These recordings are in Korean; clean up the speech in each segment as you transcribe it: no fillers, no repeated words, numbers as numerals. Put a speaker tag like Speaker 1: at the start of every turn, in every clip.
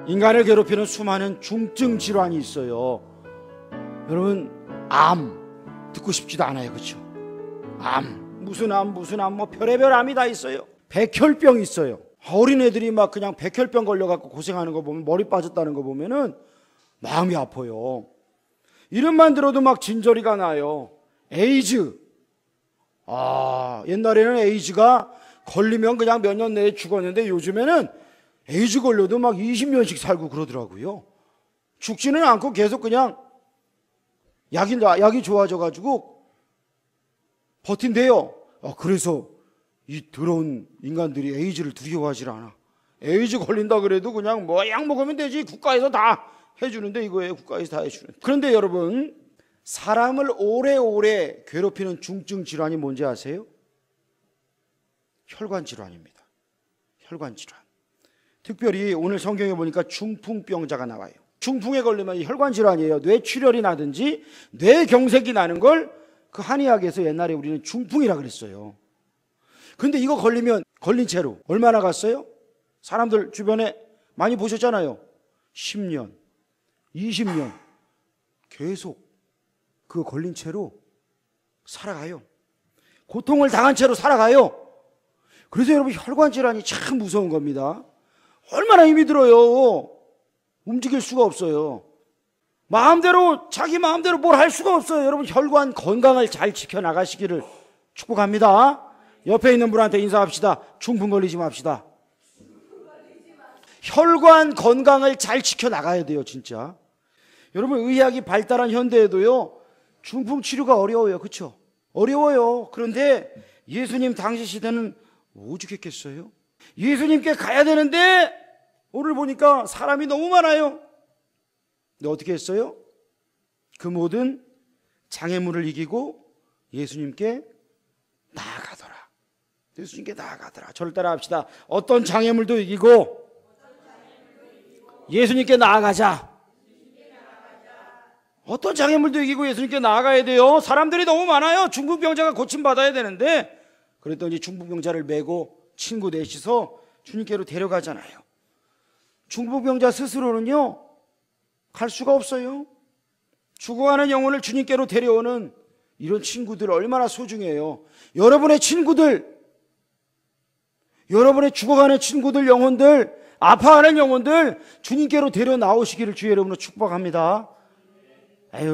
Speaker 1: 인간을 괴롭히는 수많은 중증 질환이 있어요. 여러분, 암 듣고 싶지도 않아요, 그렇죠? 암, 무슨 암, 뭐 별의별 암이 다 있어요. 백혈병 있어요. 어린애들이 막 그냥 백혈병 걸려갖고 고생하는 거 보면, 머리 빠졌다는 거 보면은 마음이 아파요. 이름만 들어도 막 진저리가 나요. 에이즈. 옛날에는 에이즈가 걸리면 그냥 몇 년 내에 죽었는데 요즘에는 에이즈 걸려도 막 20년씩 살고 그러더라고요. 죽지는 않고 계속 그냥 약이 좋아져가지고 버틴대요. 그래서 이 더러운 인간들이 에이즈를 두려워하질 않아. 에이즈 걸린다 그래도 그냥 뭐 약 먹으면 되지. 국가에서 다 해주는데 이거예요. 국가에서 다 해주는. 그런데 여러분, 사람을 오래오래 괴롭히는 중증 질환이 뭔지 아세요? 혈관 질환입니다. 혈관 질환. 특별히 오늘 성경에 보니까 중풍병자가 나와요. 중풍에 걸리면 혈관 질환이에요. 뇌출혈이 나든지 뇌경색이 나는 걸 그 한의학에서 옛날에 우리는 중풍이라 그랬어요. 근데 이거 걸리면 걸린 채로 얼마나 갔어요? 사람들 주변에 많이 보셨잖아요. 10년, 20년 계속 그거 걸린 채로 살아가요. 고통을 당한 채로 살아가요. 그래서 여러분, 혈관 질환이 참 무서운 겁니다. 얼마나 힘이 들어요. 움직일 수가 없어요. 자기 마음대로 뭘 할 수가 없어요. 여러분, 혈관 건강을 잘 지켜나가시기를 축복합니다. 옆에 있는 분한테 인사합시다. 중풍 걸리지 맙시다. 혈관 건강을 잘 지켜나가야 돼요, 진짜. 여러분, 의학이 발달한 현대에도요, 중풍 치료가 어려워요. 그렇죠? 어려워요. 그런데 예수님 당시 시대는 오죽했겠어요? 예수님께 가야 되는데 오늘 보니까 사람이 너무 많아요. 근데 어떻게 했어요? 그 모든 장애물을 이기고 예수님께 나아가더라. 예수님께 나아가더라. 저를 따라 합시다. 어떤 장애물도 이기고 예수님께 나아가자. 어떤 장애물도 이기고 예수님께 나아가야 돼요. 사람들이 너무 많아요. 중풍병자가 고침받아야 되는데, 그랬더니 중풍병자를 메고 친구 넷이서 주님께로 데려가잖아요. 중풍병자 스스로는요, 갈 수가 없어요. 죽어가는 영혼을 주님께로 데려오는 이런 친구들 얼마나 소중해요. 여러분의 친구들, 여러분의 죽어가는 친구들, 영혼들, 아파하는 영혼들 주님께로 데려 나오시기를 주의 이름으로 축복합니다.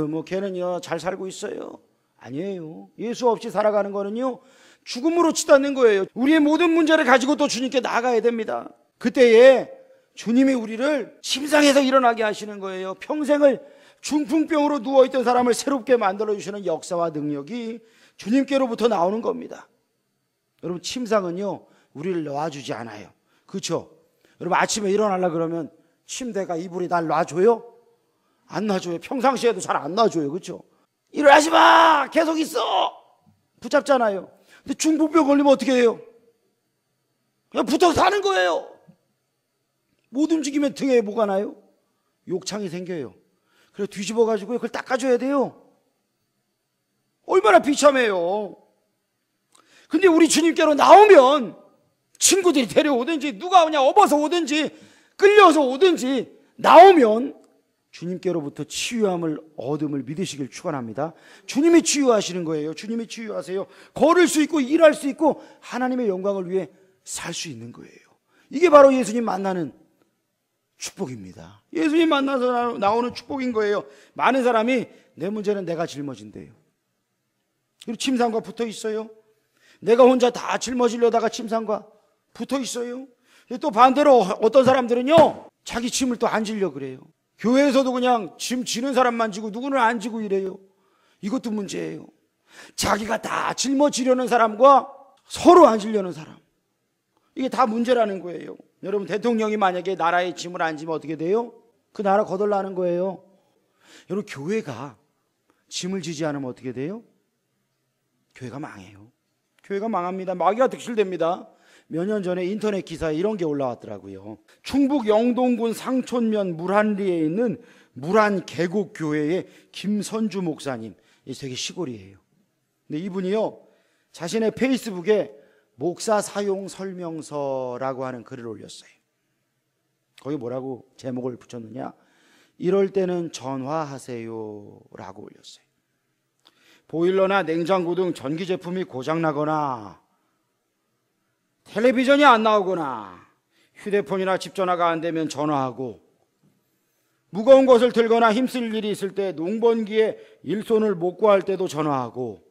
Speaker 1: 뭐 걔는요 잘 살고 있어요. 아니에요. 예수 없이 살아가는 거는요 죽음으로 치닫는 거예요. 우리의 모든 문제를 가지고 또 주님께 나아가야 됩니다. 그때에 주님이 우리를 침상에서 일어나게 하시는 거예요. 평생을 중풍병으로 누워있던 사람을 새롭게 만들어주시는 역사와 능력이 주님께로부터 나오는 겁니다. 여러분, 침상은요 우리를 놔주지 않아요. 그렇죠? 여러분, 아침에 일어나려고 그러면 침대가, 이불이 날 놔줘요? 안 놔줘요. 평상시에도 잘 안 놔줘요. 그렇죠? 일어나지 마! 계속 있어! 붙잡잖아요. 근데 중풍병 걸리면 어떻게 해요? 그냥 붙어서 사는 거예요. 못 움직이면 등에 뭐가 나요? 욕창이 생겨요. 그래서 뒤집어가지고 그걸 닦아줘야 돼요. 얼마나 비참해요. 근데 우리 주님께로 나오면 친구들이 데려오든지 누가 그냥 업어서 오든지 끌려서 오든지 나오면 주님께로부터 치유함을 얻음을 믿으시길 축원합니다. 주님이 치유하시는 거예요. 주님이 치유하세요. 걸을 수 있고 일할 수 있고 하나님의 영광을 위해 살 수 있는 거예요. 이게 바로 예수님 만나는 축복입니다. 예수님 만나서 나오는 축복인 거예요. 많은 사람이 내 문제는 내가 짊어진대요. 그리고 침상과 붙어 있어요. 내가 혼자 다 짊어지려다가 침상과 붙어 있어요. 또 반대로 어떤 사람들은요 자기 짐을 또 안 지려고 그래요. 교회에서도 그냥 짐 지는 사람만 지고 누구는 안 지고 이래요. 이것도 문제예요. 자기가 다 짊어지려는 사람과 서로 안 지려는 사람, 이게 다 문제라는 거예요. 여러분, 대통령이 만약에 나라의 짐을 안 지면 어떻게 돼요? 그 나라 거덜나는 거예요. 여러분, 교회가 짐을 지지 않으면 어떻게 돼요? 교회가 망해요. 교회가 망합니다. 마귀가 득실됩니다. 몇 년 전에 인터넷 기사에 이런 게 올라왔더라고요. 충북 영동군 상촌면 물한리에 있는 물한계곡교회의 김선주 목사님, 이 되게 시골이에요. 근데 이분이요 자신의 페이스북에 목사 사용 설명서라고 하는 글을 올렸어요. 거기 뭐라고 제목을 붙였느냐? 이럴 때는 전화하세요 라고 올렸어요. 보일러나 냉장고 등 전기 제품이 고장나거나 텔레비전이 안 나오거나 휴대폰이나 집 전화가 안 되면 전화하고, 무거운 것을 들거나 힘쓸 일이 있을 때 농번기에 일손을 못 구할 때도 전화하고,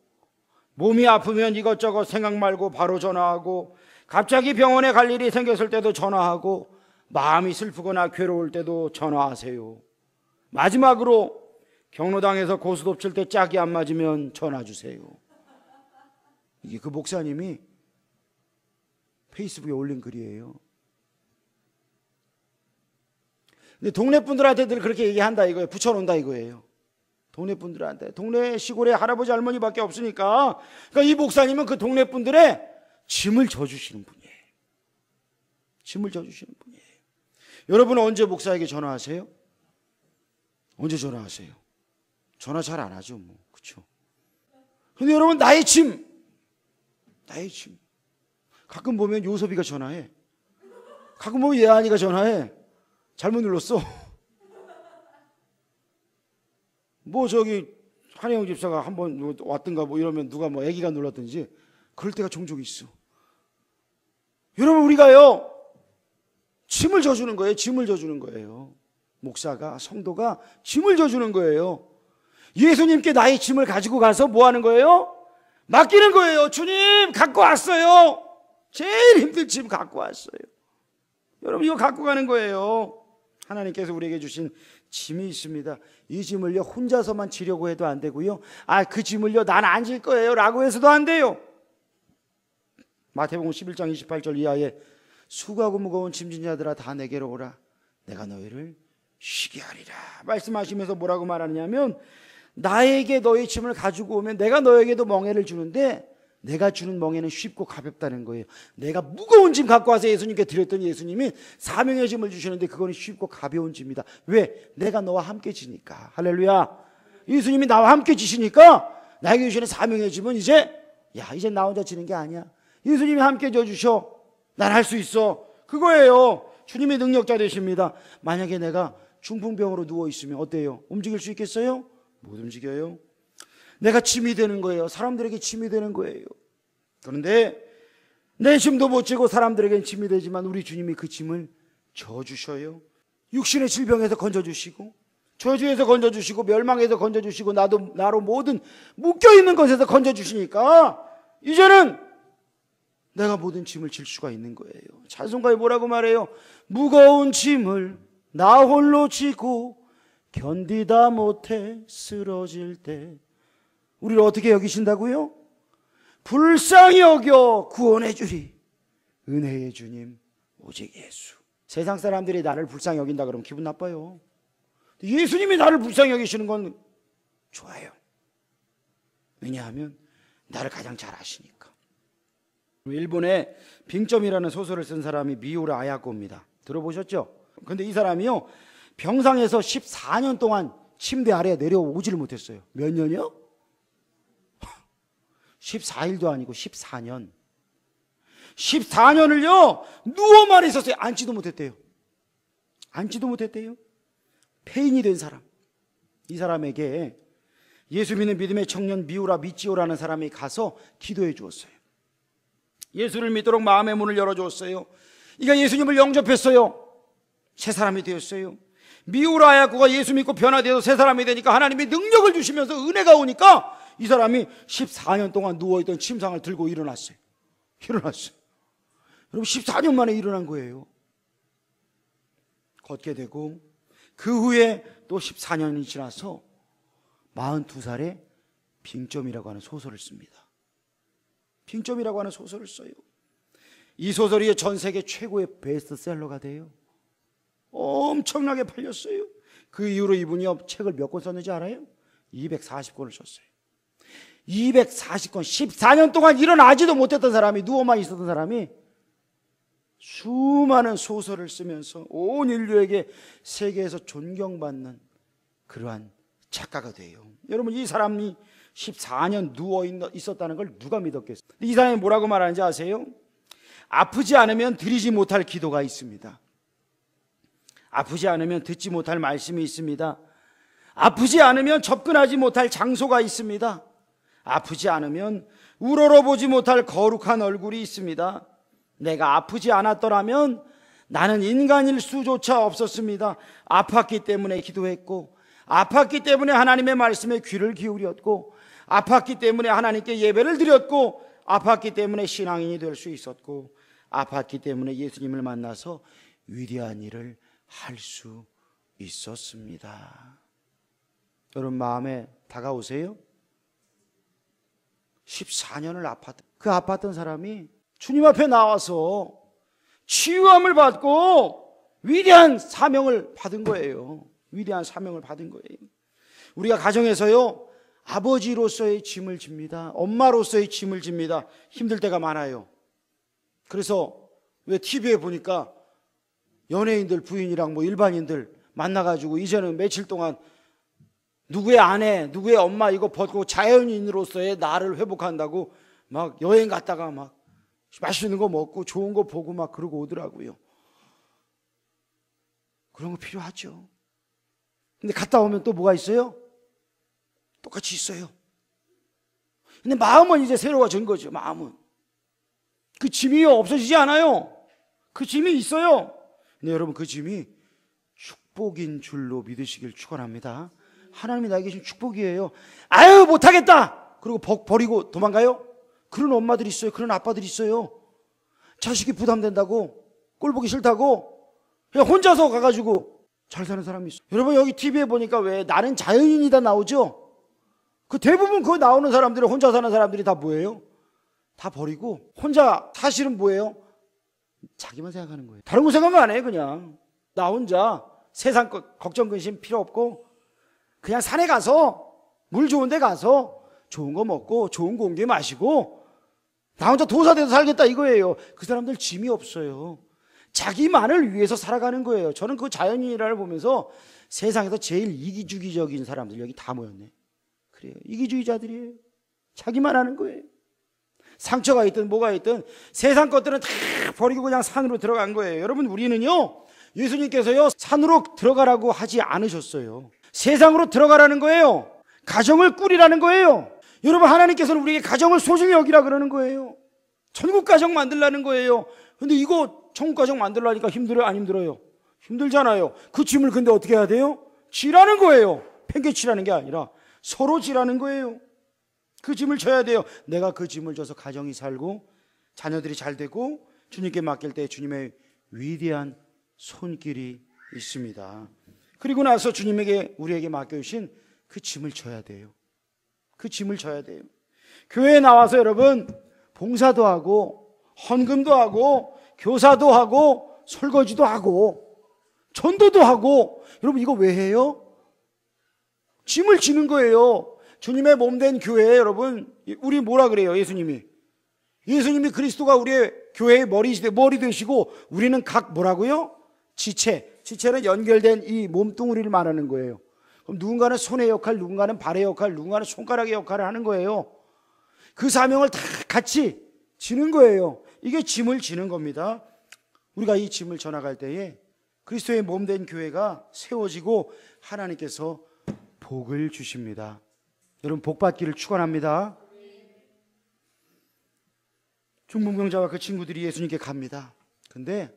Speaker 1: 몸이 아프면 이것저것 생각 말고 바로 전화하고, 갑자기 병원에 갈 일이 생겼을 때도 전화하고, 마음이 슬프거나 괴로울 때도 전화하세요. 마지막으로 경로당에서 고스톱 칠 때 짝이 안 맞으면 전화 주세요. 이게 그 목사님이 페이스북에 올린 글이에요. 근데 동네 분들한테 늘 그렇게 얘기한다 이거예요. 붙여놓는다 이거예요. 동네 분들한테. 동네 시골에 할아버지 할머니밖에 없으니까, 그러니까 이 목사님은 그 동네 분들의 짐을 져주시는 분이에요. 짐을 져주시는 분이에요. 여러분은 언제 목사에게 전화하세요? 언제 전화하세요? 전화 잘 안 하죠, 뭐. 그렇죠? 근데 여러분, 나의 짐. 가끔 보면 요섭이가 전화해. 가끔 보면 예한이가 전화해. 잘못 눌렀어. 뭐 저기 한혜영 집사가 한번 왔든가 뭐 이러면 누가 뭐 애기가 눌렀든지 그럴 때가 종종 있어. 여러분, 우리가요 짐을 져주는 거예요. 짐을 져주는 거예요. 목사가, 성도가 짐을 져주는 거예요. 예수님께 나의 짐을 가지고 가서 뭐 하는 거예요? 맡기는 거예요. 주님 갖고 왔어요. 제일 힘든 짐 갖고 왔어요. 여러분, 이거 갖고 가는 거예요. 하나님께서 우리에게 주신 짐이 있습니다. 이 짐을요 혼자서만 지려고 해도 안 되고요, 그 짐을요 난 안 질 거예요 라고 해서도 안 돼요. 마태복음 11장 28절 이하에 수고하고 무거운 짐진 자들아 다 내게로 오라 내가 너희를 쉬게 하리라 말씀하시면서 뭐라고 말하느냐면, 나에게 너희 짐을 가지고 오면 내가 너에게도 멍에를 주는데 내가 주는 멍에는 쉽고 가볍다는 거예요. 내가 무거운 짐 갖고 와서 예수님께 드렸더니 예수님이 사명의 짐을 주시는데 그거는 쉽고 가벼운 짐이다. 왜? 내가 너와 함께 지니까. 할렐루야. 예수님이 나와 함께 지시니까 나에게 주시는 사명의 짐은 이제 나 혼자 지는 게 아니야. 예수님이 함께 져주셔. 난 할 수 있어. 그거예요. 주님의 능력자 되십니다. 만약에 내가 중풍병으로 누워있으면 어때요? 움직일 수 있겠어요? 못 움직여요. 내가 짐이 되는 거예요. 사람들에게 짐이 되는 거예요. 그런데 내 짐도 못 지고 사람들에게는 짐이 되지만 우리 주님이 그 짐을 져주셔요. 육신의 질병에서 건져주시고, 저주에서 건져주시고, 멸망에서 건져주시고, 나로 모든 묶여있는 것에서 건져주시니까 이제는 내가 모든 짐을 질 수가 있는 거예요. 찬송가에 뭐라고 말해요? 무거운 짐을 나 홀로 지고 견디다 못해 쓰러질 때 우리를 어떻게 여기신다고요? 불쌍히 여겨 구원해 주리 은혜의 주님 오직 예수. 세상 사람들이 나를 불쌍히 여긴다 그러면 기분 나빠요. 예수님이 나를 불쌍히 여기시는 건 좋아요. 왜냐하면 나를 가장 잘 아시니까. 일본에 빙점이라는 소설을 쓴 사람이 미우라 아야코입니다. 들어보셨죠? 근데 이 사람이요 병상에서 14년 동안 침대 아래에 내려오지를 못했어요. 몇 년이요? 14일도 아니고 14년. 14년을요 누워만 있었어요. 앉지도 못했대요. 앉지도 못했대요. 폐인이 된 사람. 이 사람에게 예수 믿는 믿음의 청년 미우라 미치오라는 사람이 가서 기도해 주었어요. 예수를 믿도록 마음의 문을 열어주었어요. 이가 예수님을 영접했어요. 새 사람이 되었어요. 미우라 아야코가 예수 믿고 변화되어서 새 사람이 되니까 하나님이 능력을 주시면서 은혜가 오니까 이 사람이 14년 동안 누워있던 침상을 들고 일어났어요. 여러분 14년 만에 일어난 거예요. 걷게 되고 그 후에 또 14년이 지나서 42살에 빙점이라고 하는 소설을 씁니다. 빙점이라고 하는 소설을 써요. 이 소설이 전 세계 최고의 베스트셀러가 돼요. 엄청나게 팔렸어요. 그 이후로 이분이 책을 몇 권 썼는지 알아요? 240권을 썼어요. 240권. 14년 동안 일어나지도 못했던 사람이, 누워만 있었던 사람이 수많은 소설을 쓰면서 온 인류에게 세계에서 존경받는 그러한 작가가 돼요. 여러분, 이 사람이 14년 누워 있었다는 걸 누가 믿었겠어요? 이 사람이 뭐라고 말하는지 아세요? 아프지 않으면 드리지 못할 기도가 있습니다. 아프지 않으면 듣지 못할 말씀이 있습니다. 아프지 않으면 접근하지 못할 장소가 있습니다. 아프지 않으면 우러러보지 못할 거룩한 얼굴이 있습니다. 내가 아프지 않았더라면 나는 인간일 수조차 없었습니다. 아팠기 때문에 기도했고, 아팠기 때문에 하나님의 말씀에 귀를 기울였고, 아팠기 때문에 하나님께 예배를 드렸고, 아팠기 때문에 신앙인이 될 수 있었고, 아팠기 때문에 예수님을 만나서 위대한 일을 할 수 있었습니다. 여러분 마음에 다가오세요? 14년을 아팠던 사람이 주님 앞에 나와서 치유함을 받고 위대한 사명을 받은 거예요. 위대한 사명을 받은 거예요. 우리가 가정에서요, 아버지로서의 짐을 집니다. 엄마로서의 짐을 집니다. 힘들 때가 많아요. 그래서 왜 TV에 보니까 연예인들 부인이랑 뭐 일반인들 만나가지고 이제는 며칠 동안 누구의 아내, 누구의 엄마 이거 벗고 자연인으로서의 나를 회복한다고 막 여행 갔다가 막 맛있는 거 먹고 좋은 거 보고 막 그러고 오더라고요. 그런 거 필요하죠. 근데 갔다 오면 또 뭐가 있어요? 똑같이 있어요. 근데 마음은 이제 새로워진 거죠. 마음은 그 짐이 없어지지 않아요. 그 짐이 있어요. 근데 여러분 그 짐이 축복인 줄로 믿으시길 축원합니다. 하나님이 나에게 주신 축복이에요. 아유 못하겠다 그리고 버리고 도망가요? 그런 엄마들이 있어요. 그런 아빠들이 있어요. 자식이 부담된다고, 꼴 보기 싫다고 그냥 혼자서 가가지고 잘 사는 사람이 있어요. 여러분 여기 TV에 보니까 왜 나는 자연인이다 나오죠? 그 대부분 그 나오는 사람들이, 혼자 사는 사람들이 다 뭐예요? 다 버리고 혼자 사실은 뭐예요? 자기만 생각하는 거예요. 다른 거 생각 안 해요. 그냥 나 혼자 세상 걱정 근심 필요 없고 그냥 산에 가서 물 좋은 데 가서 좋은 거 먹고 좋은 공기 마시고 나 혼자 도사돼서 살겠다 이거예요. 그 사람들 짐이 없어요. 자기만을 위해서 살아가는 거예요. 저는 그 자연인이라를 보면서 세상에서 제일 이기주기적인 사람들 여기 다 모였네. 그래요. 이기주의자들이에요. 자기만 하는 거예요. 상처가 있든 뭐가 있든 세상 것들은 다 버리고 그냥 산으로 들어간 거예요. 여러분 우리는요, 예수님께서요 산으로 들어가라고 하지 않으셨어요. 세상으로 들어가라는 거예요. 가정을 꾸리라는 거예요. 여러분 하나님께서는 우리에게 가정을 소중히 여기라 그러는 거예요. 천국 가정 만들라는 거예요. 근데 이거 천국 가정 만들라니까 힘들어요? 안 힘들어요? 힘들잖아요. 그 짐을 근데 어떻게 해야 돼요? 지라는 거예요. 팽개치라는 게 아니라 서로 지라는 거예요. 그 짐을 져야 돼요. 내가 그 짐을 져서 가정이 살고 자녀들이 잘 되고 주님께 맡길 때 주님의 위대한 손길이 있습니다. 그리고 나서 주님에게 우리에게 맡겨주신 그 짐을 져야 돼요. 그 짐을 져야 돼요. 교회에 나와서 여러분 봉사도 하고 헌금도 하고 교사도 하고 설거지도 하고 전도도 하고, 여러분 이거 왜 해요? 짐을 지는 거예요. 주님의 몸된 교회에 여러분 우리 뭐라 그래요? 예수님이 그리스도가 우리의 교회의 머리 되시고 우리는 각 뭐라고요? 지체는 연결된 이 몸뚱이를 말하는 거예요. 그럼 누군가는 손의 역할, 누군가는 발의 역할, 누군가는 손가락의 역할을 하는 거예요. 그 사명을 다 같이 지는 거예요. 이게 짐을 지는 겁니다. 우리가 이 짐을 져나갈 때에 그리스도의 몸된 교회가 세워지고 하나님께서 복을 주십니다. 여러분 복 받기를 축원합니다. 중풍병자와 그 친구들이 예수님께 갑니다. 근데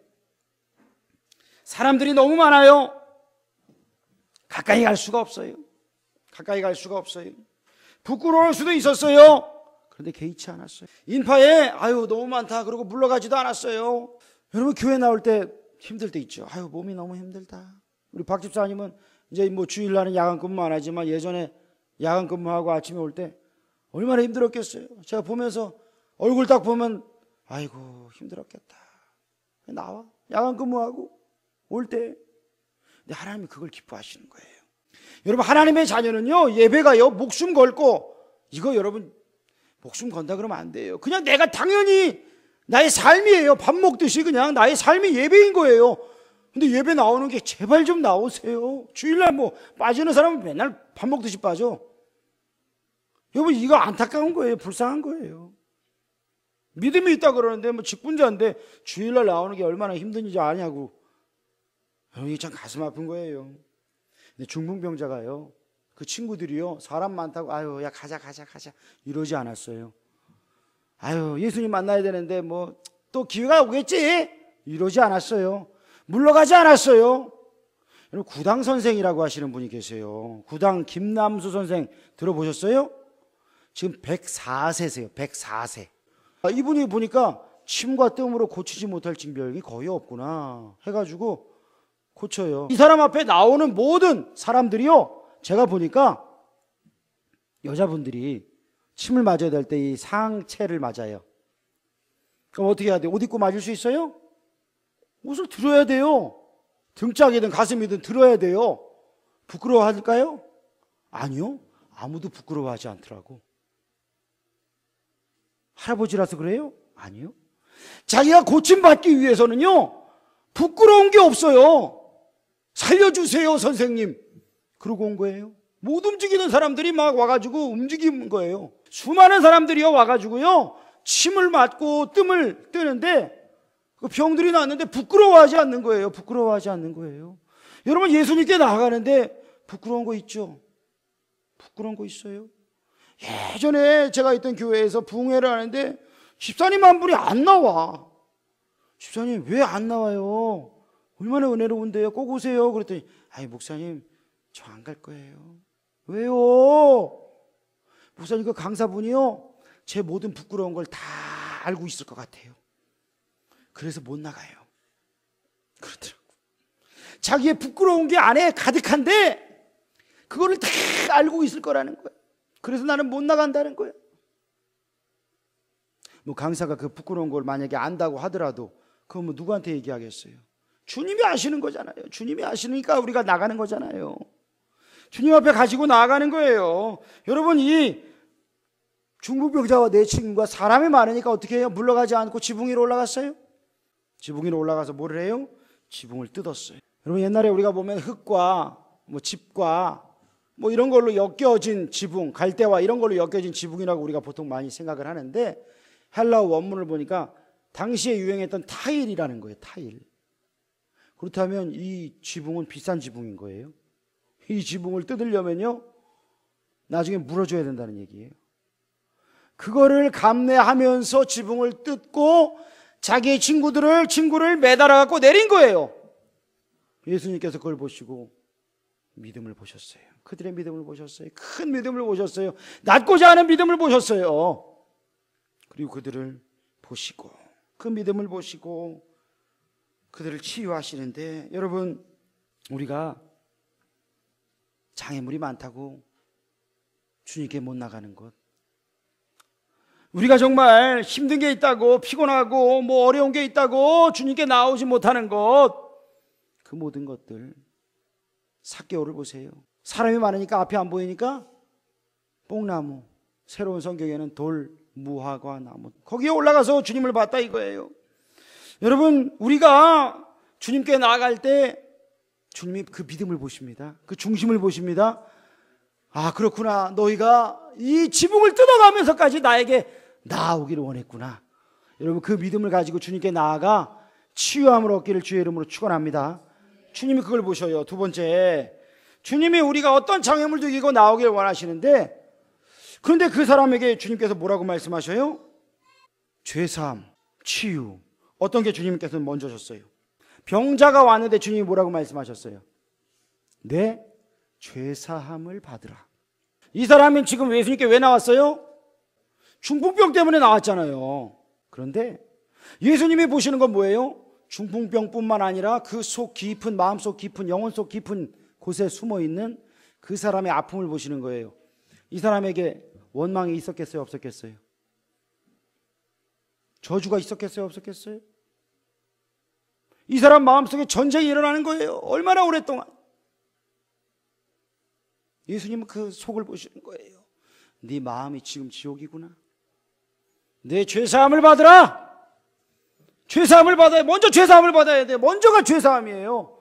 Speaker 1: 사람들이 너무 많아요. 가까이 갈 수가 없어요. 부끄러울 수도 있었어요. 그런데 개의치 않았어요. 인파에 아유 너무 많다 그러고 물러가지도 않았어요. 여러분 교회 나올 때 힘들 때 있죠. 아유 몸이 너무 힘들다. 우리 박 집사님은 이제 뭐 주일날은 야간 근무 안 하지만 예전에 야간 근무하고 아침에 올 때 얼마나 힘들었겠어요. 제가 보면서 얼굴 딱 보면 아이고 힘들었겠다. 나와 야간 근무하고 올 때. 근데 하나님이 그걸 기뻐하시는 거예요. 여러분 하나님의 자녀는요 예배가요 목숨 걸고, 이거 여러분 목숨 건다 그러면 안 돼요. 그냥 내가 당연히 나의 삶이에요. 밥 먹듯이 그냥 나의 삶이 예배인 거예요. 근데 예배 나오는 게 제발 좀 나오세요. 주일날 뭐 빠지는 사람은 맨날 밥 먹듯이 빠져. 여러분 이거 안타까운 거예요. 불쌍한 거예요. 믿음이 있다 그러는데 뭐 직분자인데 주일날 나오는 게 얼마나 힘든지 아냐고. 여러분, 이게 참 가슴 아픈 거예요. 근데 중풍병자가요, 그 친구들이요, 사람 많다고 아유 야 가자 이러지 않았어요. 아유 예수님 만나야 되는데 뭐 또 기회가 오겠지 이러지 않았어요. 물러가지 않았어요. 여러분, 구당 선생이라고 하시는 분이 계세요. 구당 김남수 선생 들어보셨어요? 지금 104세세요. 104세. 이분이 보니까 침과 뜸으로 고치지 못할 징병이 거의 없구나 해가지고 고쳐요. 이 사람 앞에 나오는 모든 사람들이요, 제가 보니까 여자분들이 침을 맞아야 될 때 이 상체를 맞아요. 그럼 어떻게 해야 돼요? 옷 입고 맞을 수 있어요? 옷을 들어야 돼요. 등짝이든 가슴이든 들어야 돼요. 부끄러워할까요? 아니요. 아무도 부끄러워하지 않더라고. 할아버지라서 그래요? 아니요. 자기가 고침받기 위해서는요, 부끄러운 게 없어요. 살려주세요 선생님 그러고 온 거예요. 못 움직이는 사람들이 막 와가지고 움직인 거예요. 수많은 사람들이요 와가지고요 침을 맞고 뜸을 뜨는데 그 병들이 났는데 부끄러워하지 않는 거예요. 부끄러워하지 않는 거예요. 여러분, 예수님께 나아가는데 부끄러운 거 있죠? 부끄러운 거 있어요? 예전에 제가 있던 교회에서 부흥회를 하는데 집사님 한 분이 안 나와. 집사님 왜 안 나와요? 얼마나 은혜로운데요. 꼭 오세요. 그랬더니 아이 목사님 저 안 갈 거예요. 왜요? 목사님 그 강사분이요 제 모든 부끄러운 걸 다 알고 있을 것 같아요. 그래서 못 나가요. 그렇더라고. 자기의 부끄러운 게 안에 가득한데 그거를 다 알고 있을 거라는 거예요. 그래서 나는 못 나간다는 거예요. 뭐 강사가 그 부끄러운 걸 만약에 안다고 하더라도 그건 뭐 누구한테 얘기하겠어요? 주님이 아시는 거잖아요. 주님이 아시니까 우리가 나가는 거잖아요. 주님 앞에 가지고 나아가는 거예요. 여러분, 이 중풍병자와 내 친구가 사람이 많으니까 어떻게 해요? 물러가지 않고 지붕 위로 올라갔어요. 지붕 위로 올라가서 뭐를 해요? 지붕을 뜯었어요. 여러분, 옛날에 우리가 보면 흙과 뭐 집과 뭐 이런 걸로 엮여진 지붕, 갈대와 이런 걸로 엮여진 지붕이라고 우리가 보통 많이 생각을 하는데, 헬라어 원문을 보니까 당시에 유행했던 타일이라는 거예요. 타일. 그렇다면 이 지붕은 비싼 지붕인 거예요. 이 지붕을 뜯으려면요 나중에 물어줘야 된다는 얘기예요. 그거를 감내하면서 지붕을 뜯고 자기의 친구를 매달아 갖고 내린 거예요. 예수님께서 그걸 보시고 믿음을 보셨어요. 그들의 믿음을 보셨어요. 큰 믿음을 보셨어요. 낮고자 하는 믿음을 보셨어요. 그리고 그들을 보시고 그 믿음을 보시고 그들을 치유하시는데, 여러분, 우리가 장애물이 많다고 주님께 못 나가는 것, 우리가 정말 힘든 게 있다고, 피곤하고 뭐 어려운 게 있다고 주님께 나오지 못하는 것, 그 모든 것들, 삭개오를 보세요. 사람이 많으니까 앞에 안 보이니까 뽕나무, 새로운 성경에는 돌, 무화과 나무, 거기에 올라가서 주님을 봤다 이거예요. 여러분, 우리가 주님께 나아갈 때 주님이 그 믿음을 보십니다. 그 중심을 보십니다. 아, 그렇구나. 너희가 이 지붕을 뜯어가면서까지 나에게 나아오기를 원했구나. 여러분, 그 믿음을 가지고 주님께 나아가 치유함을 얻기를 주의 이름으로 축원합니다. 주님이 그걸 보셔요. 두 번째, 주님이 우리가 어떤 장애물도 이기고 나오기를 원하시는데, 그런데 그 사람에게 주님께서 뭐라고 말씀하셔요? 죄사함, 치유. 어떤 게 주님께서는 먼저 셨어요? 병자가 왔는데 주님이 뭐라고 말씀하셨어요? 내 죄사함을 받으라. 이 사람은 지금 예수님께 왜 나왔어요? 중풍병 때문에 나왔잖아요. 그런데 예수님이 보시는 건 뭐예요? 중풍병뿐만 아니라 그 속 깊은, 마음속 깊은, 영혼 속 깊은 곳에 숨어있는 그 사람의 아픔을 보시는 거예요. 이 사람에게 원망이 있었겠어요? 없었겠어요? 저주가 있었겠어요? 없었겠어요? 이 사람 마음속에 전쟁이 일어나는 거예요. 얼마나 오랫동안. 예수님은 그 속을 보시는 거예요. 네 마음이 지금 지옥이구나. 내 죄사함을 받으라. 죄사함을 받아야, 먼저 죄사함을 받아야 돼. 먼저가 죄사함이에요.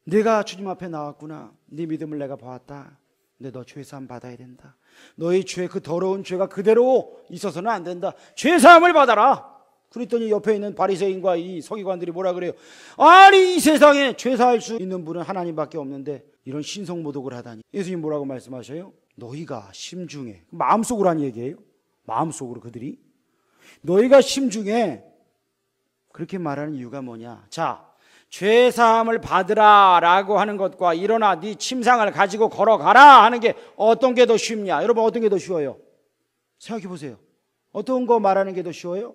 Speaker 1: 내가 주님 앞에 나왔구나. 네 믿음을 내가 보았다. 근데 너 죄사함 받아야 된다. 너의 죄, 그 더러운 죄가 그대로 있어서는 안 된다. 죄사함을 받아라. 그랬더니 옆에 있는 바리새인과 이 서기관들이 뭐라 그래요? 아니 이 세상에 죄사할 수 있는 분은 하나님밖에 없는데 이런 신성모독을 하다니. 예수님 뭐라고 말씀하셔요? 너희가 심중에, 마음속으로 한 얘기예요. 마음속으로 그들이 너희가 심중에 그렇게 말하는 이유가 뭐냐? 자, 죄사함을 받으라 라고 하는 것과 일어나 네 침상을 가지고 걸어가라 하는 게 어떤 게 더 쉽냐? 여러분 어떤 게 더 쉬워요? 생각해 보세요. 어떤 거 말하는 게 더 쉬워요?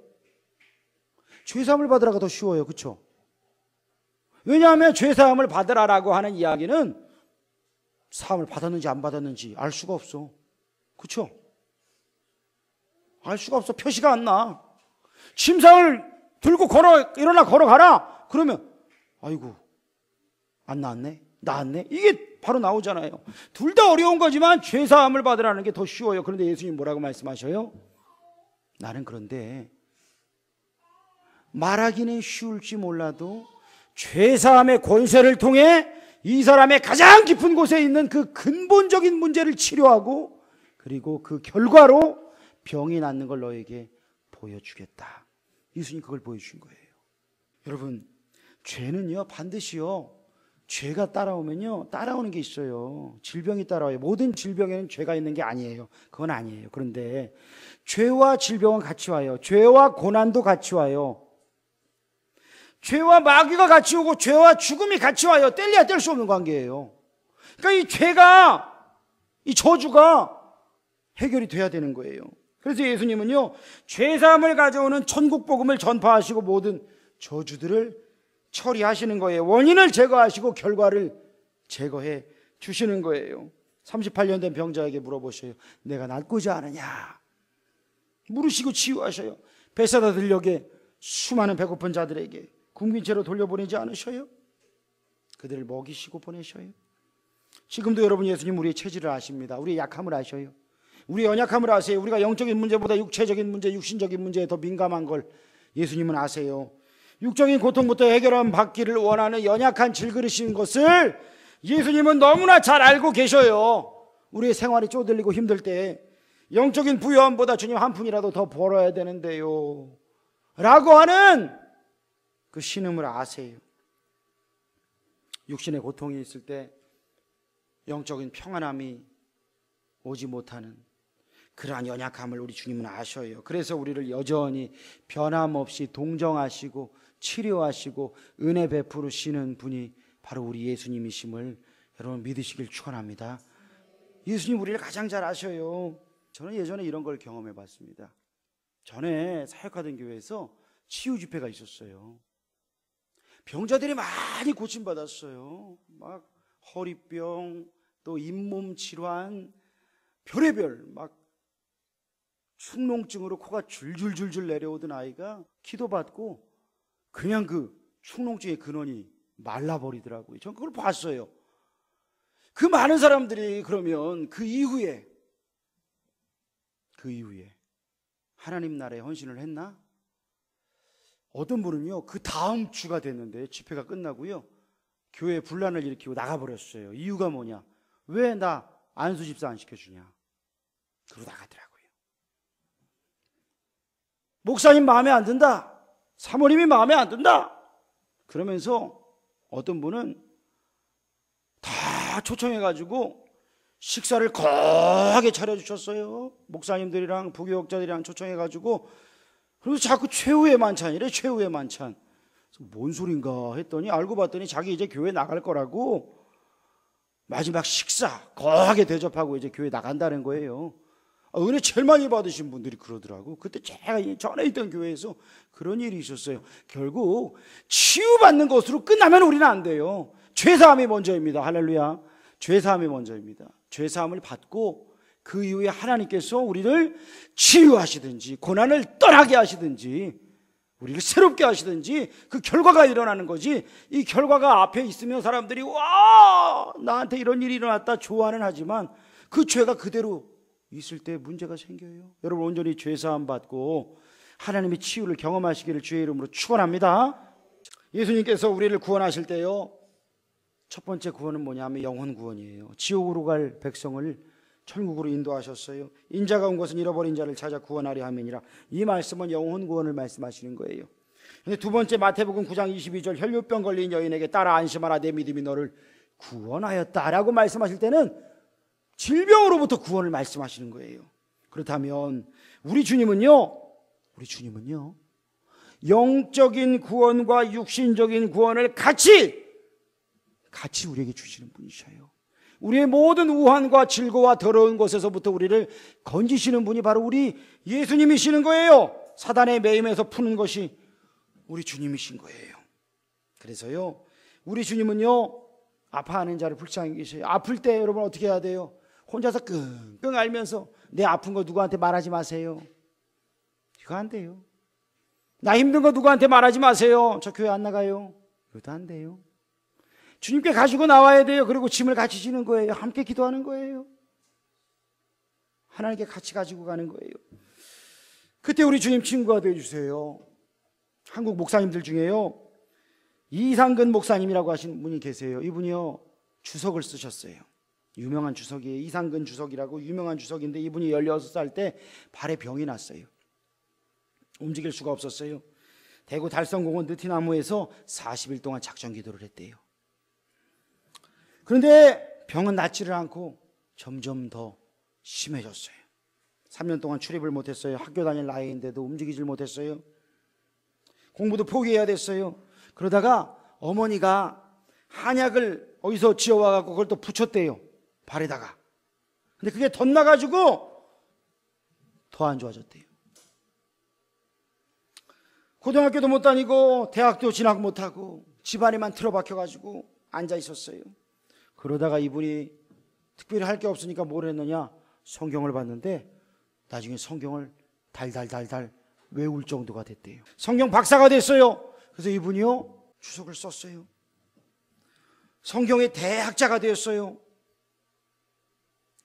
Speaker 1: 죄사함을 받으라가 더 쉬워요. 그렇죠? 왜냐하면 죄사함을 받으라라고 하는 이야기는 사함을 받았는지 안 받았는지 알 수가 없어. 그렇죠? 알 수가 없어. 표시가 안 나. 침상을 들고 일어나 걸어가라. 그러면 아이고 안 나왔네? 나왔네? 이게 바로 나오잖아요. 둘 다 어려운 거지만 죄사함을 받으라는 게 더 쉬워요. 그런데 예수님 뭐라고 말씀하셔요? 나는 그런데 말하기는 쉬울지 몰라도 죄사함의 권세를 통해 이 사람의 가장 깊은 곳에 있는 그 근본적인 문제를 치료하고 그리고 그 결과로 병이 낫는 걸 너에게 보여주겠다. 예수님 그걸 보여주신 거예요. 여러분 죄는요 반드시요 죄가 따라오면요 따라오는 게 있어요. 질병이 따라와요. 모든 질병에는 죄가 있는 게 아니에요. 그건 아니에요. 그런데 죄와 질병은 같이 와요. 죄와 고난도 같이 와요. 죄와 마귀가 같이 오고 죄와 죽음이 같이 와요. 뗄래야 뗄 수 없는 관계예요. 그러니까 이 죄가, 이 저주가 해결이 돼야 되는 거예요. 그래서 예수님은요 죄사함을 가져오는 천국 복음을 전파하시고 모든 저주들을 처리하시는 거예요. 원인을 제거하시고 결과를 제거해 주시는 거예요. 38년 된 병자에게 물어보셔요. 내가 낫고자 하느냐? 물으시고 치유하셔요. 베사다 들녘에 수많은 배고픈 자들에게 굶긴 채로 돌려보내지 않으셔요? 그들을 먹이시고 보내셔요. 지금도 여러분 예수님 우리의 체질을 아십니다. 우리의 약함을 아셔요. 우리의 연약함을 아세요. 우리가 영적인 문제보다 육체적인 문제, 육신적인 문제에 더 민감한 걸 예수님은 아세요. 육적인 고통부터 해결받기를 원하는 연약한 질그릇인 것을 예수님은 너무나 잘 알고 계셔요. 우리의 생활이 쪼들리고 힘들 때 영적인 부유함보다 주님 한 푼이라도 더 벌어야 되는데요 라고 하는 그 신음을 아세요. 육신의 고통이 있을 때 영적인 평안함이 오지 못하는 그러한 연약함을 우리 주님은 아셔요. 그래서 우리를 여전히 변함없이 동정하시고 치료하시고 은혜 베푸시는 분이 바로 우리 예수님이심을 여러분 믿으시길 축원합니다. 예수님 우리를 가장 잘 아셔요. 저는 예전에 이런 걸 경험해 봤습니다. 전에 사역하던 교회에서 치유 집회가 있었어요. 병자들이 많이 고침받았어요. 막 허리병, 또 잇몸 질환, 별의별 막 축농증으로 코가 줄줄줄줄 내려오던 아이가 기도받고 그냥 그 축농증의 근원이 말라버리더라고요. 전 그걸 봤어요. 그 많은 사람들이 그러면 그 이후에 하나님 나라에 헌신을 했나? 어떤 분은요 그 다음 주가 됐는데 집회가 끝나고요 교회에 분란을 일으키고 나가버렸어요. 이유가 뭐냐? 왜 나 안수 집사 안 시켜주냐? 그러고 나가더라고요. 목사님 마음에 안 든다, 사모님이 마음에 안 든다 그러면서 어떤 분은 다 초청해가지고 식사를 거하게 차려주셨어요. 목사님들이랑 부교역자들이랑 초청해가지고. 그래서 자꾸 최후의 만찬이래. 최후의 만찬. 뭔 소린가 했더니 알고 봤더니 자기 이제 교회 나갈 거라고 마지막 식사 거하게 대접하고 이제 교회 나간다는 거예요. 은혜 제일 많이 받으신 분들이 그러더라고. 그때 제가 전에 있던 교회에서 그런 일이 있었어요. 결국 치유받는 것으로 끝나면 우리는 안 돼요. 죄사함이 먼저입니다. 할렐루야. 죄사함이 먼저입니다. 죄사함을 받고 그 이후에 하나님께서 우리를 치유하시든지 고난을 떠나게 하시든지 우리를 새롭게 하시든지 그 결과가 일어나는 거지. 이 결과가 앞에 있으면 사람들이 와 나한테 이런 일이 일어났다 좋아는 하지만 그 죄가 그대로 있을 때 문제가 생겨요. 여러분 온전히 죄사함 받고 하나님의 치유를 경험하시기를 주의 이름으로 축원합니다. 예수님께서 우리를 구원하실 때요 첫 번째 구원은 뭐냐면 영혼 구원이에요. 지옥으로 갈 백성을 천국으로 인도하셨어요. 인자가 온 것은 잃어버린 자를 찾아 구원하려 함이니라. 이 말씀은 영혼 구원을 말씀하시는 거예요. 근데 두 번째 마태복음 9장 22절 혈류병 걸린 여인에게 따라 안심하라 내 믿음이 너를 구원하였다라고 말씀하실 때는 질병으로부터 구원을 말씀하시는 거예요. 그렇다면 우리 주님은요 영적인 구원과 육신적인 구원을 같이 우리에게 주시는 분이셔요. 우리의 모든 우환과 질고와 더러운 것에서부터 우리를 건지시는 분이 바로 우리 예수님이시는 거예요. 사단의 매임에서 푸는 것이 우리 주님이신 거예요. 그래서요 우리 주님은요 아파하는 자를 불쌍히 계셔요. 아플 때 여러분 어떻게 해야 돼요? 혼자서 끙끙 앓면서 내 아픈 거 누구한테 말하지 마세요. 이거 안 돼요. 나 힘든 거 누구한테 말하지 마세요. 저 교회 안 나가요. 이것도 안 돼요. 주님께 가지고 나와야 돼요. 그리고 짐을 같이 지는 거예요. 함께 기도하는 거예요. 하나님께 같이 가지고 가는 거예요. 그때 우리 주님 친구가 되어주세요. 한국 목사님들 중에요 이상근 목사님이라고 하신 분이 계세요. 이분이요 주석을 쓰셨어요. 유명한 주석이에요. 이상근 주석이라고 유명한 주석인데 이분이 16살 때 발에 병이 났어요. 움직일 수가 없었어요. 대구 달성공원 느티나무에서 40일 동안 작전 기도를 했대요. 그런데 병은 낫지를 않고 점점 더 심해졌어요. 3년 동안 출입을 못했어요. 학교 다닐 나이인데도 움직이질 못했어요. 공부도 포기해야 됐어요. 그러다가 어머니가 한약을 어디서 지어와갖고 그걸 또 붙였대요. 발에다가. 근데 그게 덧나가지고 더 안 좋아졌대요. 고등학교도 못 다니고 대학도 진학 못하고 집안에만 틀어박혀가지고 앉아 있었어요. 그러다가 이분이 특별히 할 게 없으니까 뭘 했느냐, 성경을 봤는데 나중에 성경을 달달달달 외울 정도가 됐대요. 성경 박사가 됐어요. 그래서 이분이요 주석을 썼어요. 성경의 대학자가 되었어요.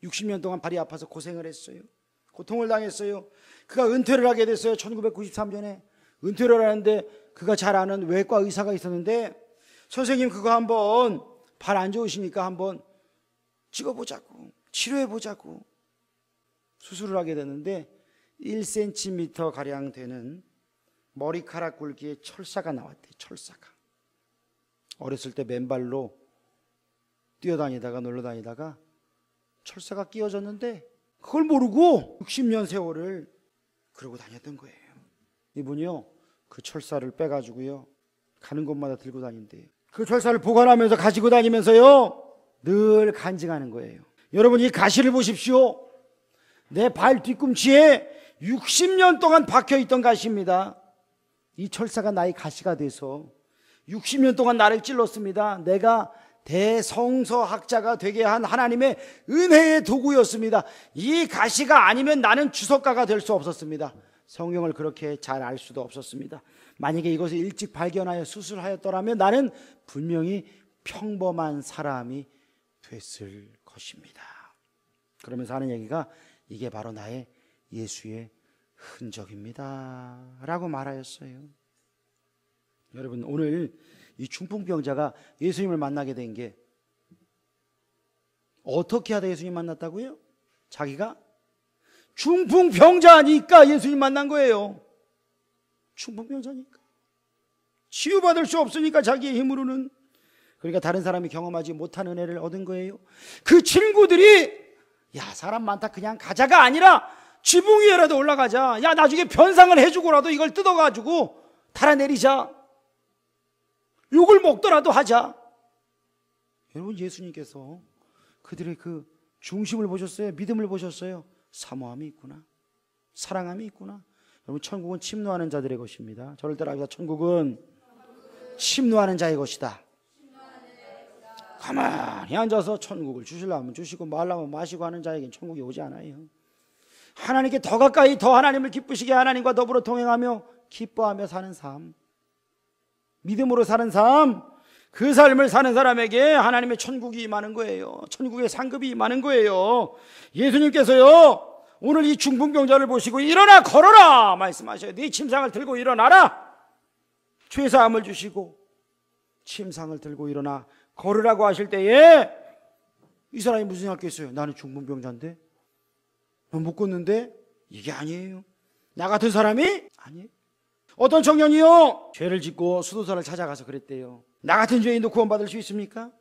Speaker 1: 60년 동안 발이 아파서 고생을 했어요. 고통을 당했어요. 그가 은퇴를 하게 됐어요. 1993년에 은퇴를 하는데 그가 잘 아는 외과 의사가 있었는데, 선생님 그거 한번 발 안 좋으시니까 한번 찍어보자고, 치료해보자고 수술을 하게 됐는데 1cm 가량 되는 머리카락 굵기의 철사가 나왔대요. 철사가. 어렸을 때 맨발로 뛰어다니다가 놀러다니다가 철사가 끼어졌는데 그걸 모르고 60년 세월을 그러고 다녔던 거예요. 이분이요 그 철사를 빼가지고요 가는 곳마다 들고 다닌대요. 그 철사를 보관하면서 가지고 다니면서요 늘 간증하는 거예요. 여러분 이 가시를 보십시오. 내 발 뒤꿈치에 60년 동안 박혀있던 가시입니다. 이 철사가 나의 가시가 돼서 60년 동안 나를 찔렀습니다. 내가 대성서학자가 되게 한 하나님의 은혜의 도구였습니다. 이 가시가 아니면 나는 주석가가 될 수 없었습니다. 성경을 그렇게 잘 알 수도 없었습니다. 만약에 이것을 일찍 발견하여 수술하였더라면 나는 분명히 평범한 사람이 됐을 것입니다. 그러면서 하는 얘기가 이게 바로 나의 예수의 흔적입니다 라고 말하였어요. 여러분 오늘 이 중풍병자가 예수님을 만나게 된 게 어떻게 하다 예수님 만났다고요? 자기가 중풍병자니까 예수님 만난 거예요. 중풍병자니까. 치유받을 수 없으니까 자기의 힘으로는. 그러니까 다른 사람이 경험하지 못한 은혜를 얻은 거예요. 그 친구들이 야 사람 많다 그냥 가자가 아니라 지붕 위에라도 올라가자. 야 나중에 변상을 해주고라도 이걸 뜯어가지고 달아내리자. 욕을 먹더라도 하자. 여러분 예수님께서 그들의 그 중심을 보셨어요? 믿음을 보셨어요? 사모함이 있구나, 사랑함이 있구나. 여러분 천국은 침노하는 자들의 것입니다. 저를 따라합니다. 천국은 침노하는 자의 것이다. 가만히 앉아서 천국을 주시려면 주시고 말라면 마시고 하는 자에겐 천국이 오지 않아요. 하나님께 더 가까이 더 하나님을 기쁘시게 하나님과 더불어 동행하며 기뻐하며 사는 삶, 믿음으로 사는 삶, 그 삶을 사는 사람에게 하나님의 천국이 임하는 거예요. 천국의 상급이 임하는 거예요. 예수님께서요 오늘 이 중풍병자를 보시고 일어나 걸어라 말씀하셔요. 네 침상을 들고 일어나라. 죄사함을 주시고 침상을 들고 일어나 걸으라고 하실 때에 이 사람이 무슨 생각했어요? 나는 중풍병자인데 묶었는데 이게 아니에요. 나 같은 사람이 아니에요. 어떤 청년이요, 죄를 짓고 수도사를 찾아가서 그랬대요. 나 같은 죄인도 구원받을 수 있습니까?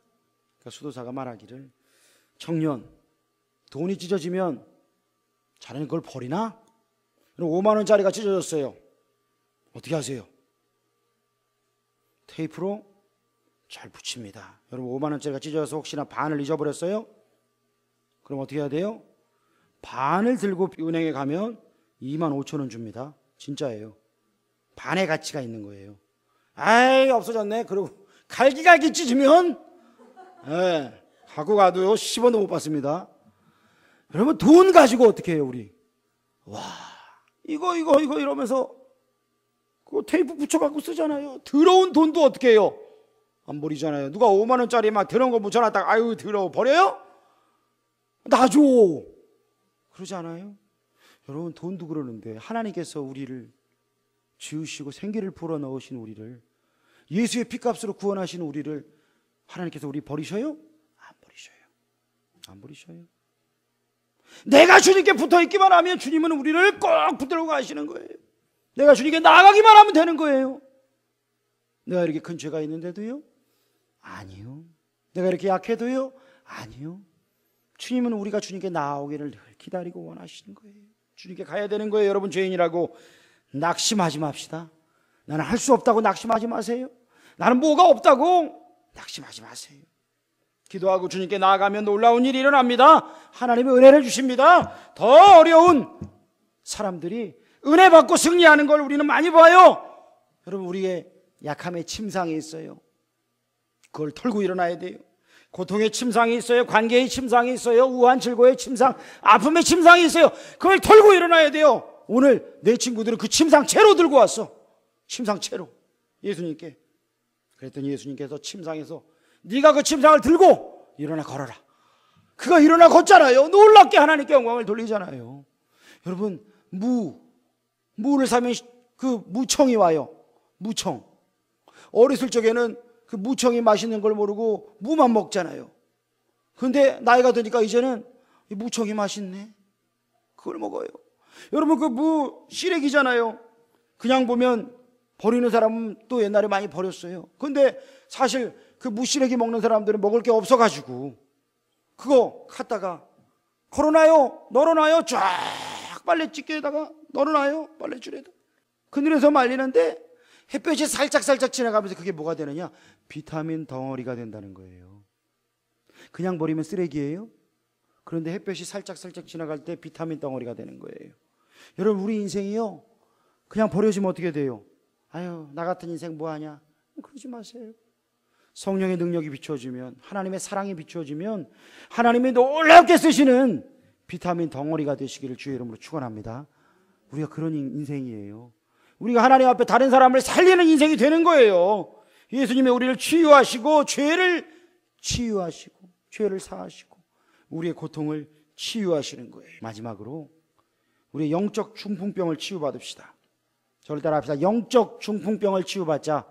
Speaker 1: 그러니까 수도사가 말하기를, 청년, 돈이 찢어지면 자네는 그걸 버리나? 5만 원짜리가 찢어졌어요. 어떻게 하세요? 테이프로 잘 붙입니다. 여러분, 5만 원짜리가 찢어져서 혹시나 반을 잊어버렸어요? 그럼 어떻게 해야 돼요? 반을 들고 은행에 가면 2만 5천 원 줍니다. 진짜예요. 반의 가치가 있는 거예요. 아이, 없어졌네. 그리고 갈기갈기 찢으면 갖고 가도 10원도 못 받습니다. 여러분, 돈 가지고 어떻게 해요, 우리? 와, 이거 이러면서 그 테이프 붙여갖고 쓰잖아요. 더러운 돈도 어떻게 해요? 안 버리잖아요. 누가 5만 원짜리 막 더러운 거 붙여놨다가 아유 더러워, 버려요? 놔줘. 그러지 않아요? 여러분, 돈도 그러는데 하나님께서 우리를 지으시고 생기를 불어넣으신 우리를, 예수의 피값으로 구원하신 우리를 하나님께서 우리 버리셔요? 안 버리셔요. 안 버리셔요. 내가 주님께 붙어있기만 하면 주님은 우리를 꼭 붙들고 가시는 거예요. 내가 주님께 나가기만 하면 되는 거예요. 내가 이렇게 큰 죄가 있는데도요? 아니요. 내가 이렇게 약해도요? 아니요. 주님은 우리가 주님께 나오기를 늘 기다리고 원하시는 거예요. 주님께 가야 되는 거예요. 여러분, 죄인이라고 낙심하지 맙시다. 나는 할 수 없다고 낙심하지 마세요. 나는 뭐가 없다고 낙심하지 마세요. 기도하고 주님께 나아가면 놀라운 일이 일어납니다. 하나님이 은혜를 주십니다. 더 어려운 사람들이 은혜 받고 승리하는 걸 우리는 많이 봐요. 여러분, 우리의 약함의 침상이 있어요. 그걸 털고 일어나야 돼요. 고통의 침상이 있어요. 관계의 침상이 있어요. 우한 질고의 침상, 아픔의 침상이 있어요. 그걸 털고 일어나야 돼요. 오늘 내 친구들은 그 침상채로 들고 왔어. 침상채로 예수님께. 그랬더니 예수님께서 침상에서 네가 그 침상을 들고 일어나 걸어라. 그가 일어나 걷잖아요. 놀랍게 하나님께 영광을 돌리잖아요. 여러분, 무를 사면 그 무청이 와요. 무청. 어렸을 적에는 그 무청이 맛있는 걸 모르고 무만 먹잖아요. 그런데 나이가 드니까 이제는 이 무청이 맛있네. 그걸 먹어요. 여러분, 그 무 시래기잖아요. 그냥 보면 버리는 사람은 또 옛날에 많이 버렸어요. 근데 사실 그 무시래기 먹는 사람들은 먹을 게 없어가지고 그거 갖다가 걸어놔요. 널어놔요. 쫙 빨래집게에다가 널어놔요. 빨래줄에다. 그늘에서 말리는데 햇볕이 살짝 지나가면서 그게 뭐가 되느냐? 비타민 덩어리가 된다는 거예요. 그냥 버리면 쓰레기예요. 그런데 햇볕이 살짝 지나갈 때 비타민 덩어리가 되는 거예요. 여러분, 우리 인생이요, 그냥 버려지면 어떻게 돼요? 아유, 나 같은 인생 뭐하냐? 그러지 마세요. 성령의 능력이 비추어지면, 하나님의 사랑이 비추어지면 하나님이 놀랍게 쓰시는 비타민 덩어리가 되시기를 주의 이름으로 축원합니다. 우리가 그런 인생이에요. 우리가 하나님 앞에 다른 사람을 살리는 인생이 되는 거예요. 예수님이 우리를 치유하시고 죄를 치유하시고 죄를 사하시고 우리의 고통을 치유하시는 거예요. 마지막으로 우리의 영적 중풍병을 치유받읍시다. 저를 따라합시다. 영적 중풍병을 치유받자.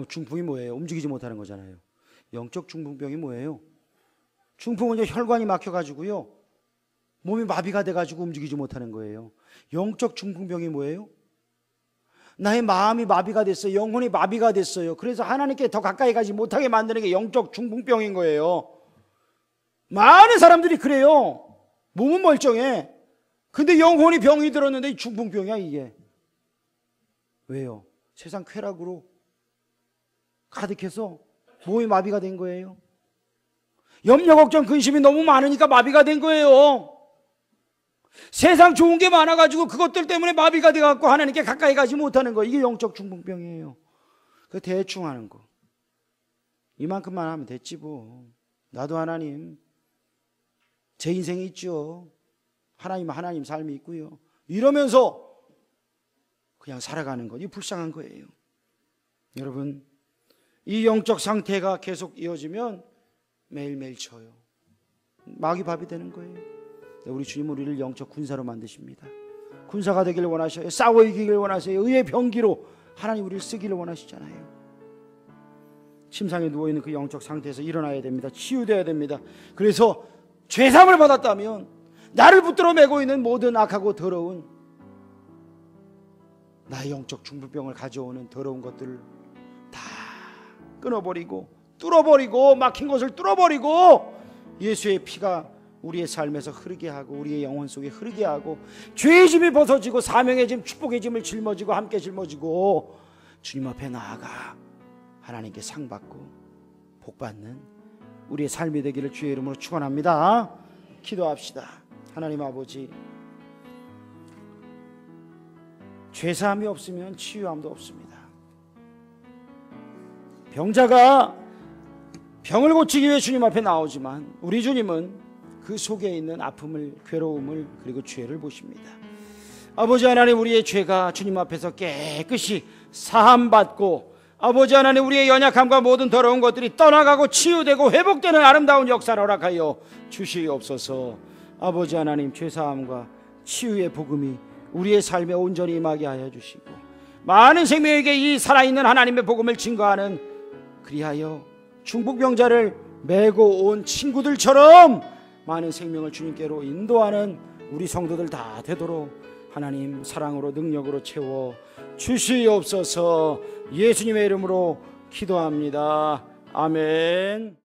Speaker 1: 중풍이 뭐예요? 움직이지 못하는 거잖아요. 영적 중풍병이 뭐예요? 중풍은 이제 혈관이 막혀가지고요, 몸이 마비가 돼가지고 움직이지 못하는 거예요. 영적 중풍병이 뭐예요? 나의 마음이 마비가 됐어요. 영혼이 마비가 됐어요. 그래서 하나님께 더 가까이 가지 못하게 만드는 게 영적 중풍병인 거예요. 많은 사람들이 그래요. 몸은 멀쩡해. 근데 영혼이 병이 들었는데 중풍병이야 이게. 왜요? 세상 쾌락으로 가득해서 몸이 마비가 된 거예요. 염려, 걱정, 근심이 너무 많으니까 마비가 된 거예요. 세상 좋은 게 많아가지고 그것들 때문에 마비가 돼갖고 하나님께 가까이 가지 못하는 거. 이게 영적 중풍병이에요. 그 대충 하는 거. 이만큼만 하면 됐지 뭐. 나도 하나님, 제 인생이 있죠. 하나님 삶이 있고요. 이러면서 그냥 살아가는 거. 이 불쌍한 거예요. 여러분, 이 영적 상태가 계속 이어지면 매일매일 져요. 마귀 밥이 되는 거예요. 우리 주님 우리를 영적 군사로 만드십니다. 군사가 되기를 원하셔요. 싸워 이기기를 원하세요. 의의 병기로 하나님 우리를 쓰기를 원하시잖아요. 침상에 누워있는 그 영적 상태에서 일어나야 됩니다. 치유되어야 됩니다. 그래서 죄사함을 받았다면 나를 붙들어 매고 있는 모든 악하고 더러운 나의 영적 중풍병을 가져오는 더러운 것들을 다 끊어버리고 뚫어버리고 막힌 것을 뚫어버리고 예수의 피가 우리의 삶에서 흐르게 하고 우리의 영혼 속에 흐르게 하고 죄의 짐이 벗어지고 사명의 짐 축복의 짐을 짊어지고 함께 짊어지고 주님 앞에 나아가 하나님께 상 받고 복 받는 우리의 삶이 되기를 주의 이름으로 축원합니다. 기도합시다. 하나님 아버지, 죄사함이 없으면 치유함도 없습니다. 병자가 병을 고치기 위해 주님 앞에 나오지만 우리 주님은 그 속에 있는 아픔을, 괴로움을, 그리고 죄를 보십니다. 아버지 하나님, 우리의 죄가 주님 앞에서 깨끗이 사함받고 아버지 하나님, 우리의 연약함과 모든 더러운 것들이 떠나가고 치유되고 회복되는 아름다운 역사를 허락하여 주시옵소서. 아버지 하나님, 죄사함과 치유의 복음이 우리의 삶에 온전히 임하게 하여 주시고 많은 생명에게 이 살아있는 하나님의 복음을 증거하는, 그리하여 중풍병자를 메고 온 친구들처럼 많은 생명을 주님께로 인도하는 우리 성도들 다 되도록 하나님 사랑으로 능력으로 채워 주시옵소서. 예수님의 이름으로 기도합니다. 아멘.